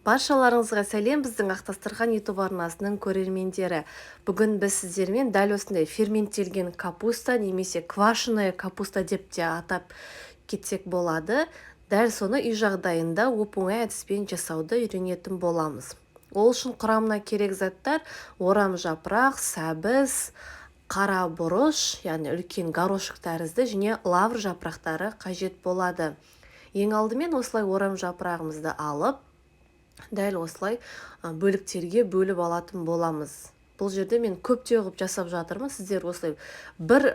Баршаларыңызға сәлем, біздің Ақтастырған YouTube арнасының көрермендері. Бүгін біз сіздермен дәл осындай ферменттелген капуста немесе квашеная капуста деп те атап кетсек болады. Дәл соны үй жағдайында оп-оңай әдіспен жасауды үйренетін боламыз. Ол үшін құрамына керек заттар: орам жапырақ, сәбіз, қара бұрыш, яғни үлкен горошек тәрізді, және лавр жапырақтары қажет болады. Ең алдымен осылай орам жапырағымызды алып, дәл осылай бөліктерге бөліп алатын боламыз. Бұл жерде мен көптеу қылып жасап жатырмын. Сіздер осылай бір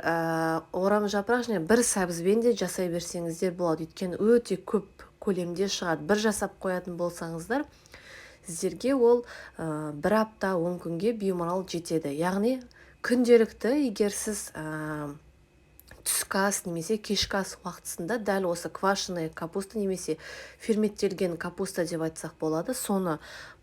орам жапырақ және бір сәбізбен де жасай берсеңіздер болады. Өйткені өте көп көлемде шығады. Бір жасап қоятын болсаңыздар, сіздерге ол бір апта 10 күнге беймарал жетеді. Яғни күнделікті егер сіз түскі ас немесе кешкі ас уақытысында дәл осы квашеная капуста немесе ферменттелген капуста деп айтсақ болады, соны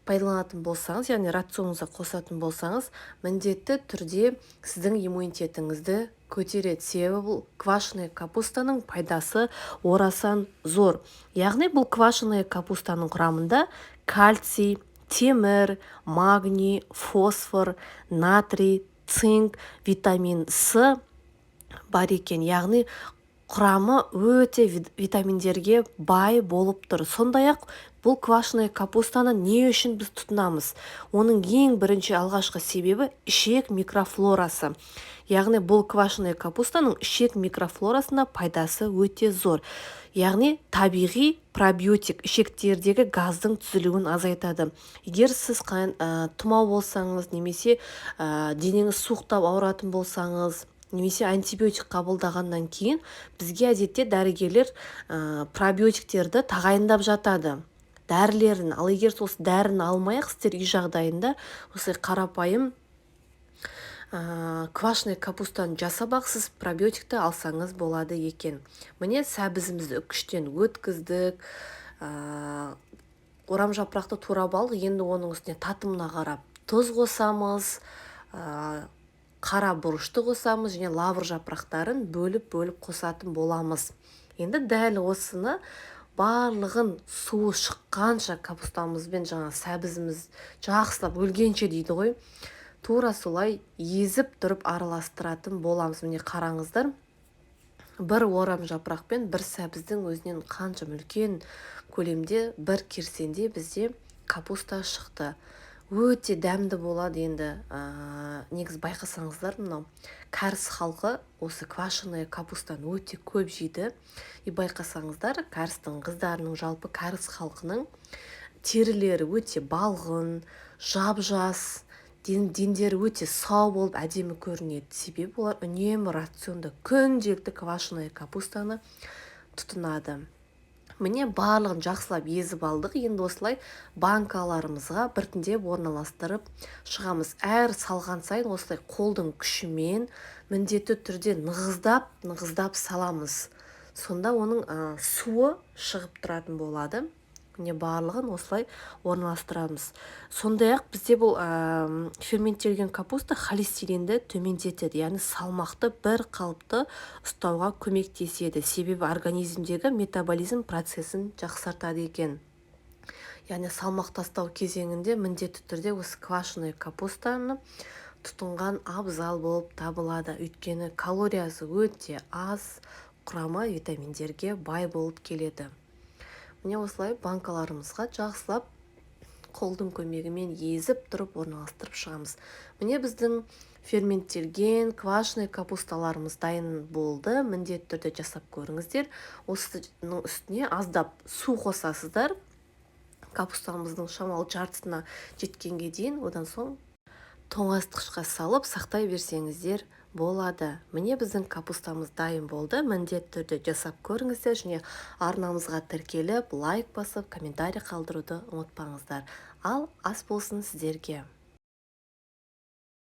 пайдаланатын болсаңыз, яғни рационыңызға қосатын болсаңыз, міндетті түрде сіздің иммунитетіңізді көтереді. Себебі бұл квашеная капустаның пайдасы орасан зор. Яғни бұл квашеная капустаның құрамында кальций, темір, магний, фосфор, натрий, цинк, витамин С бар екен. Яғни құрамы өте витаминдерге бай болып тұр. Сондай-ақ бұл квашеная капустаны не үшін біз тұтынамыз? Оның ең бірінші алғашқы себебі ішек микрофлорасы. Яғни бұл квашеная капустаның ішек микрофлорасына пайдасы өте зор. Яғни табиғи пробиотик, ішектердегі газдың түзілуін азайтады. Егер сіз тұмау болсаңыз, немесе денеңіз суықтап ауыратын болсаңыз, немесе антибиотик қабылдағаннан кейін бізге әдетте дәрігерлер пробиотиктерді тағайындап жатады, дәрілерін. Ал егер осы дәріні алмай-ақ, сіздер үй жағдайында осылай қарапайым квашеная капустаны жасап-ақ сіз пробиотикті алсаңыз болады екен. Міне сәбізімізді үкіштен өткіздік, орам жапырақты турап алдық. Енді оның үстіне татымына қарап тұз қосамыз, қара бұрышты қосамыз, және лавр жапырақтарын бөліп қосатын боламыз. Енді дәл осыны барлығын суы шыққанша капустамызбен сәбізіміз жақсылап өлгенше дейді ғой, тура солай езіп тұрып араластыратын боламыз. Міне қараңыздар, бір орам жапырақпен бір сәбіздің өзінен қанша үлкен көлемде бір керсенде бізде капуста шықты. Өте дәмді болады. Енді негіз байқасаңыздар, мынау кәріс халқы осы квашеная капустаны өте көп жейді. Байқасаңыздар, кәрістің қыздарының, жалпы кәріс халқының терілері өте балғын, жап-жас, дендері өте сау болып әдемі көрінеді. Себебі олар үнемі рационда күнделікті квашеная капустаны тұтынады. Міне барлығын жақсылап езіп алдық. Енді осылай банкаларымызға біртіндеп орналастырып шығамыз. Әр салған сайын осылай қолдың күшімен міндетті түрде нығыздап саламыз. Сонда оның суы шығып тұратын болады. Міне барлығын осылай орналастырамыз. Сондай-ақ бізде бұл ферменттелген капуста холестеринді төмендетеді, яғни салмақты бір қалыпты ұстауға көмектеседі. Себебі организмдегі метаболизм процесін жақсартады екен. Яғни салмақ тастау кезеңінде міндетті түрде осы квашеная капустаны тұтынған абзал болып табылады. Өйткені калориясы өте аз, құрамы витаминдерге бай болып келеді. Міне осылай банкаларымызға жақсылап қолдың көмегімен езіп тұрып орналастырып шығамыз. Міне біздің ферменттелген квашеная капусталарымыз дайын болды. Міндетті түрде жасап көріңіздер. Осының үстіне аздап су қосасыздар. Капустамыздың шамалы жартысына жеткенге дейін, одан соң тоңазытқышқа салып сақтай берсеңіздер болады. Міне біздің капустамыз дайын болды. Міндетті түрде жасап көріңіздер, және арнамызға тіркеліп, лайк басып, комментарий қалдыруды ұмытпаңыздар. Ал ас болсын сіздерге.